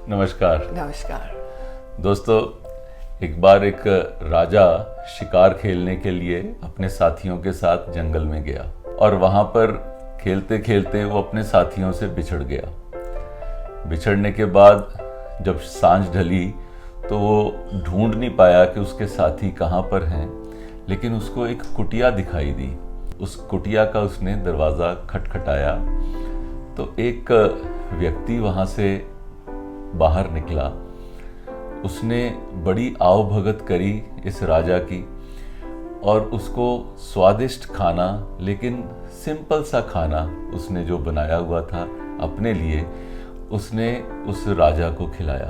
नमस्कार। नमस्कार दोस्तों, एक बार एक राजा शिकार खेलने के लिए अपने साथियों के साथ जंगल में गया और वहां पर खेलते खेलते वो अपने साथियों से बिछड़ गया। बिछड़ने के बाद जब सांझ ढली तो वो ढूंढ नहीं पाया कि उसके साथी कहाँ पर हैं, लेकिन उसको एक कुटिया दिखाई दी। उस कुटिया का उसने दरवाज़ा खटखटाया तो एक व्यक्ति वहाँ से बाहर निकला। उसने बड़ी आवभगत करी इस राजा की और उसको स्वादिष्ट खाना, लेकिन सिंपल सा खाना उसने जो बनाया हुआ था अपने लिए, उसने उस राजा को खिलाया।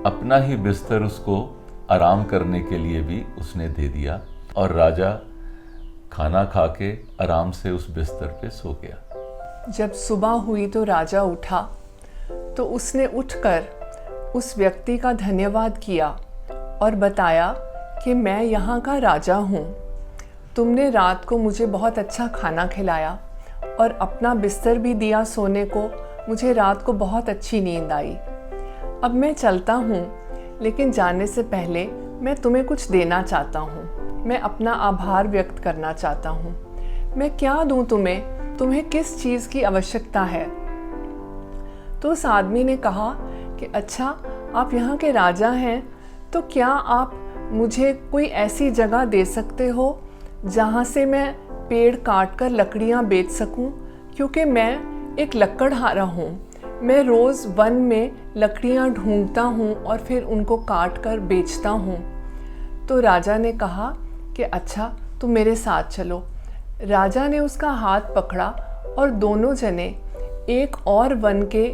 अपना ही बिस्तर उसको आराम करने के लिए भी उसने दे दिया और राजा खाना खा के आराम से उस बिस्तर पे सो गया। जब सुबह हुई तो राजा उठा तो उसने उठकर उस व्यक्ति का धन्यवाद किया और बताया कि मैं यहाँ का राजा हूँ। तुमने रात को मुझे बहुत अच्छा खाना खिलाया और अपना बिस्तर भी दिया सोने को। मुझे रात को बहुत अच्छी नींद आई। अब मैं चलता हूँ, लेकिन जाने से पहले मैं तुम्हें कुछ देना चाहता हूँ। मैं अपना आभार व्यक्त करना चाहता हूँ। मैं क्या दूँ तुम्हें? तुम्हें किस चीज़ की आवश्यकता है? तो उस आदमी ने कहा कि अच्छा, आप यहाँ के राजा हैं, तो क्या आप मुझे कोई ऐसी जगह दे सकते हो जहाँ से मैं पेड़ काट कर लकड़ियाँ बेच सकूँ? क्योंकि मैं एक लकड़हारा हूँ। मैं रोज़ वन में लकड़ियाँ ढूंढता हूँ और फिर उनको काट कर बेचता हूँ। तो राजा ने कहा कि अच्छा, तुम मेरे साथ चलो। राजा ने उसका हाथ पकड़ा और दोनों जने एक और वन के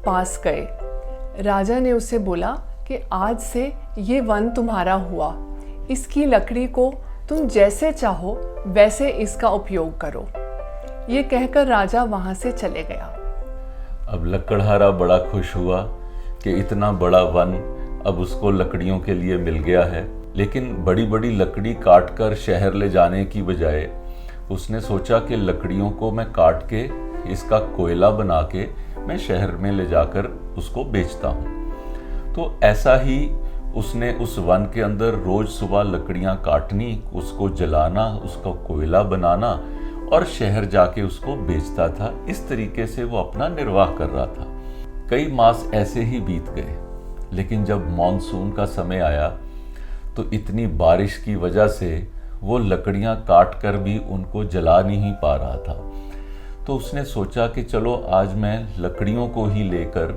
पास गए। राजा ने उसे बोला कि आज से ये वन तुम्हारा हुआ। इसकी लकड़ी को तुम जैसे चाहो वैसे इसका उपयोग करो। ये कहकर राजा वहाँ से चले गया। अब लकड़हारा बड़ा खुश हुआ कि इतना बड़ा वन अब उसको लकड़ियों के लिए मिल गया है, लेकिन बड़ी बड़ी लकड़ी काट कर शहर ले जाने की बजाय उसने सोचा कि लकड़ियों को मैं काट के इसका कोयला बना के मैं शहर में ले जाकर उसको बेचता हूँ। तो ऐसा ही उसने उस वन के अंदर रोज सुबह लकड़ियाँ काटनी, उसको जलाना, उसका कोयला बनाना और शहर जाके उसको बेचता था। इस तरीके से वो अपना निर्वाह कर रहा था। कई मास ऐसे ही बीत गए, लेकिन जब मॉनसून का समय आया तो इतनी बारिश की वजह से वो लकड़ियाँ काट कर भी उनको जला नहीं पा रहा था। तो उसने सोचा कि चलो आज मैं लकड़ियों को ही लेकर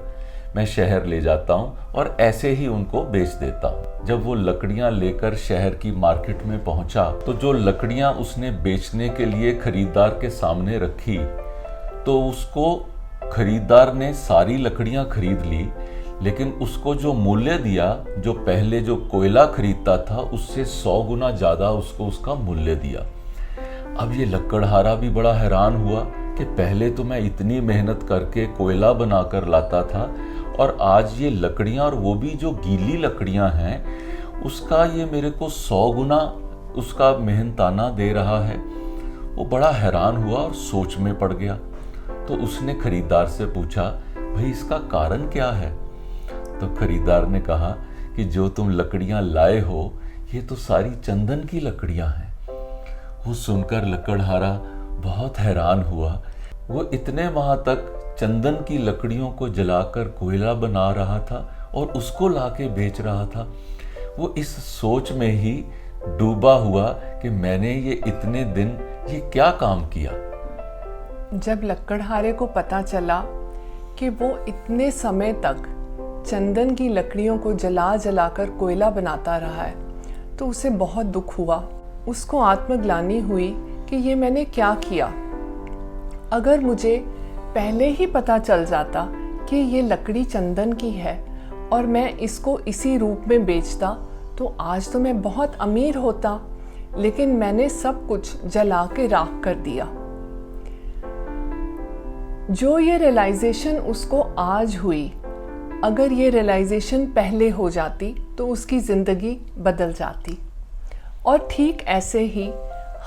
मैं शहर ले जाता हूँ और ऐसे ही उनको बेच देता हूँ। जब वो लकड़ियाँ लेकर शहर की मार्केट में पहुँचा तो जो लकड़ियाँ उसने बेचने के लिए खरीदार के सामने रखी, तो उसको खरीदार ने सारी लकड़ियाँ खरीद ली, लेकिन उसको जो मूल्य दिया, जो पहले जो कोयला खरीदता था उससे 100 गुना ज़्यादा उसको उसका मूल्य दिया। अब ये लकड़हारा भी बड़ा हैरान हुआ कि पहले तो मैं इतनी मेहनत करके कोयला बनाकर लाता था और आज ये लकड़ियाँ, और वो भी जो गीली लकड़ियाँ हैं, उसका ये मेरे को 100 गुना उसका मेहनताना दे रहा है। वो बड़ा हैरान हुआ और सोच में पड़ गया। तो उसने खरीदार से पूछा, भाई इसका कारण क्या है? तो खरीदार ने कहा कि जो तुम लकड़ियाँ लाए हो ये तो सारी चंदन की लकड़ियाँ हैं। वो सुनकर लकड़हारा बहुत हैरान हुआ। वो इतने माह तक चंदन की लकड़ियों को जलाकर कोयला बना रहा था और उसको लाके बेच रहा था। वो इस सोच में ही डूबा हुआ कि मैंने ये इतने दिन ये क्या काम किया। जब लकड़हारे को पता चला कि वो इतने समय तक चंदन की लकड़ियों को जला जलाकर कोयला बनाता रहा है, तो उसे बहुत दुख हुआ। उसको आत्मग्लानि हुई कि ये मैंने क्या किया। अगर मुझे पहले ही पता चल जाता कि ये लकड़ी चंदन की है और मैं इसको इसी रूप में बेचता, तो आज तो मैं बहुत अमीर होता, लेकिन मैंने सब कुछ जला के राख कर दिया। जो ये रियलाइजेशन उसको आज हुई, अगर ये रियलाइजेशन पहले हो जाती तो उसकी ज़िंदगी बदल जाती। और ठीक ऐसे ही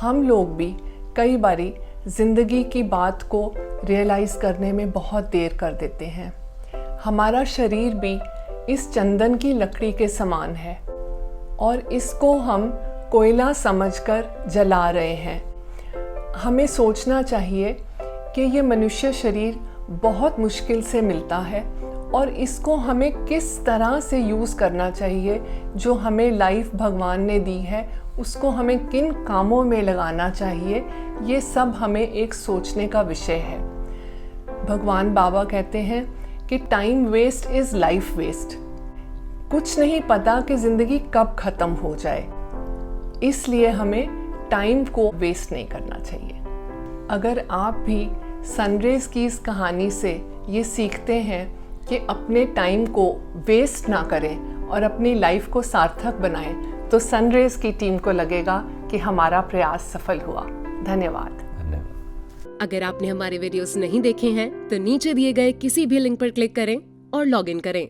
हम लोग भी कई बारी ज़िंदगी की बात को रियलाइज़ करने में बहुत देर कर देते हैं। हमारा शरीर भी इस चंदन की लकड़ी के समान है और इसको हम कोयला समझकर जला रहे हैं। हमें सोचना चाहिए कि ये मनुष्य शरीर बहुत मुश्किल से मिलता है और इसको हमें किस तरह से यूज़ करना चाहिए। जो हमें लाइफ भगवान ने दी है उसको हमें किन कामों में लगाना चाहिए, ये सब हमें एक सोचने का विषय है। भगवान बाबा कहते हैं कि time waste is life waste. कुछ नहीं पता कि ज़िंदगी कब ख़त्म हो जाए, इसलिए हमें टाइम को वेस्ट नहीं करना चाहिए। अगर आप भी सनरेज की इस कहानी से ये सीखते हैं कि अपने टाइम को वेस्ट ना करें और अपनी लाइफ को सार्थक बनाएं, तो सनरेज की टीम को लगेगा कि हमारा प्रयास सफल हुआ। धन्यवाद। अगर आपने हमारे वीडियोस नहीं देखे हैं तो नीचे दिए गए किसी भी लिंक पर क्लिक करें और लॉग इन करें।